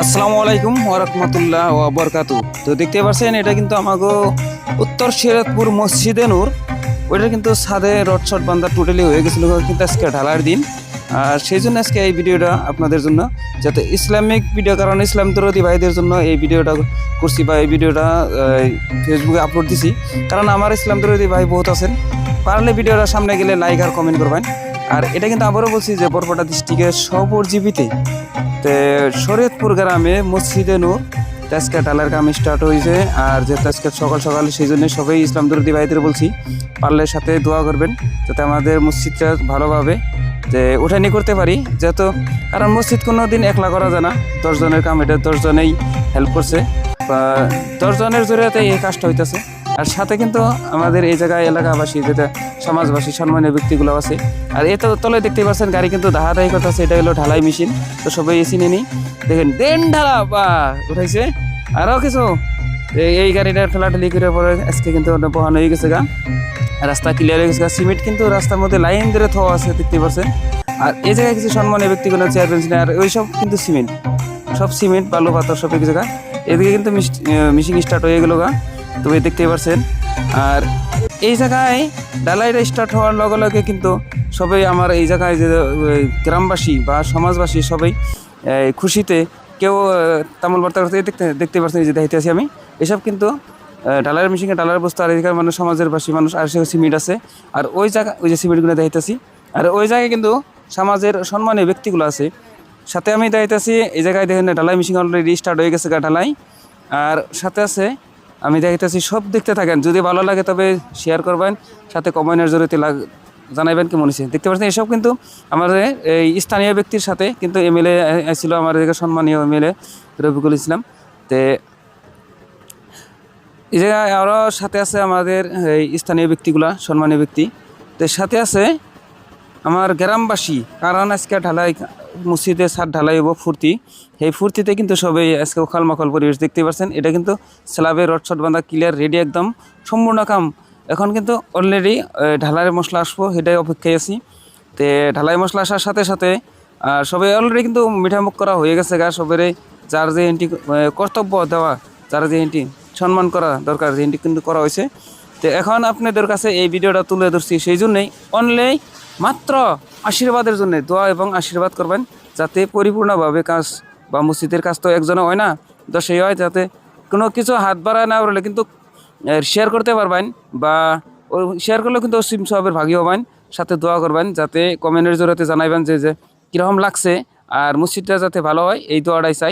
আসসালামু আলাইকুম ওরহমতুল্লাহ বরকাতু। তো দেখতে পাচ্ছেন এটা কিন্তু আমাকে উত্তর সিরাজপুর মসজিদে নূর, ওইটা কিন্তু ছাদে রড শট বান্ধা টোটালি হয়ে গেছিলো, কিন্তু আজকে ঢালার দিন। আর সেই জন্য আজকে এই ভিডিওটা আপনাদের জন্য, যাতে ইসলামিক ভিডিও, কারণ ইসলাম দরদি ভাইদের জন্য এই ভিডিওটা করছি বা এই ভিডিওটা ফেসবুকে আপলোড দিছি। কারণ আমার ইসলাম দরদি ভাই বহুত আছেন, পারলে ভিডিওটা সামনে গেলে লাইক আর কমেন্ট করবেন। আর এটা কিন্তু আবারও বলছি যে বরপেটা ডিস্ট্রিক্টের সপরজীবীতে শরীয়তপুর গ্রামে মসজিদে নূর আজকে ডালার কাম স্টার্ট হয়েছে। আর যেহেতু আজকে সকাল সকাল, সেই জন্য সবাই ইসলাম দরদি ভাইদের বলছি পারলে সাথে দোয়া করবেন, যাতে আমাদের মসজিদটা ভালোভাবে যে উঠানি করতে পারি। যেহেতু কারণ মসজিদ কোনো দিন একলা করা যায় না, 10 জনের কাম, এটা 10 জনেই হেল্প করছে বা 10 জনের জড়িয়ে এই কাজটা হইতেছে। আর সাথে কিন্তু আমাদের এই জায়গায় এলাকাবাসী, যেটা সমাজবাসী, সম্মানীয় ব্যক্তিগুলো আছে। আর এত তলে দেখতে পাচ্ছেন গাড়ি কিন্তু দাহাদাহি করতেছে, এটা হলো ঢালাই মেশিন। তো সবাই এসি নিয়ে নিই, দেখেন দেন ঢালা বা উঠাইছে। আরও কিছু এই গাড়িটার ঠেলাঠেলি করে পরে আজকে কিন্তু বহানো হয়ে গেছে গা, রাস্তা ক্লিয়ার হয়ে গেছে গা। সিমেন্ট কিন্তু রাস্তার মধ্যে লাইন ধরে থোয়া আছে, দেখতে পাচ্ছেন। আর এই জায়গায় কিছু সম্মানীয় ব্যক্তিগুলো চেয়ারম্যান, আর ওই সব কিন্তু সিমেন্ট, সব সিমেন্ট বালু পাথর সব এক জায়গা। এদিকে কিন্তু মিশিং স্টার্ট হয়ে গেল গা, তবে দেখতেই পাচ্ছেন। আর এই জায়গায় ডালাইটা স্টার্ট হওয়ার লগে লগে কিন্তু সবাই আমার এই জায়গায় যে গ্রামবাসী বা সমাজবাসী সবাই খুশিতে কেউ তামল বার্তা করতে দেখতে পাচ্ছেন, এই যে দেখতে আছি আমি। এসব কিন্তু ডালার মেশিনে ডালার বস্তু, আর এদিকে মানুষ সমাজের বাসী মানুষ, আর সে সিমেন্ট আছে। আর ওই জায়গা, ওই যে সিমেন্টগুলো দেখতেছি, আর ওই জায়গায় কিন্তু সমাজের সম্মানীয় ব্যক্তিগুলো আছে। সাথে আমি দেখতেছি এই জায়গায় দেখেন ঢালাই মেশিন অলরেডি স্টার্ট হয়ে গেছে গা ঢালাই। আর সাথে আছে আমি দেখতেছি, সব দেখতে থাকেন, যদি ভালো লাগে তবে শেয়ার করবেন, সাথে কমেন্টের জরিতে জানাবেন কেমন হয়েছে। দেখতে পাচ্ছেন এসব কিন্তু আমাদের এই স্থানীয় ব্যক্তির সাথে কিন্তু এমএলএ ছিল, আমার সম্মানীয় এমএলএ রফিকুল ইসলাম। তে এই জায়গায় আরও সাথে আছে আমাদের এই স্থানীয় ব্যক্তিগুলা, সম্মানীয় ব্যক্তি। তো সাথে আছে আমার গ্রামবাসী, কারণ আজকে ঢালাই মসজিদে ছাদ ঢালাই হবো ফুর্তি। এই ফুর্তিতে কিন্তু সবাই আজকে ওখাল মাখাল পরিবেশ দেখতে পাচ্ছেন। এটা কিন্তু স্ল্যাবের রড শট বাঁধা ক্লিয়ার রেডি, একদম সম্পূর্ণ কাম। এখন কিন্তু অলরেডি ঢালাই মশলা আসবো, সেটাই অপেক্ষায় আছি। তো ঢালাই মশলা আসার সাথে সাথে সবাই অলরেডি কিন্তু মিঠামুখ করা হয়ে গেছে গা। সবাই যার যে এন্টি কর্তব্য দেওয়া, যার যে এন্টি সম্মান করা দরকার, যে এন্টি কিন্তু করা হয়েছে। তো এখন আপনাদের কাছে এই ভিডিওটা তুলে ধরছি সেই জন্যই, অনলি মাত্র আশীর্বাদের জন্য দোয়া এবং আশীর্বাদ করবেন, যাতে পরিপূর্ণভাবে কাজ বা মসজিদের কাজ তো একজনে হয় না, দশেই হয়। যাতে কোনো কিছু হাত বাড়ায় না বললে কিন্তু শেয়ার করতে পারবেন, বা শেয়ার করলেও কিন্তু অসীম সবের ভাগী হবেন। সাথে দোয়া করবেন, যাতে কমেন্টের জড়িয়ে জানাইবেন যে কীরকম লাগছে, আর মসজিদটা যাতে ভালো হয়, এই দোয়াটাই চাই।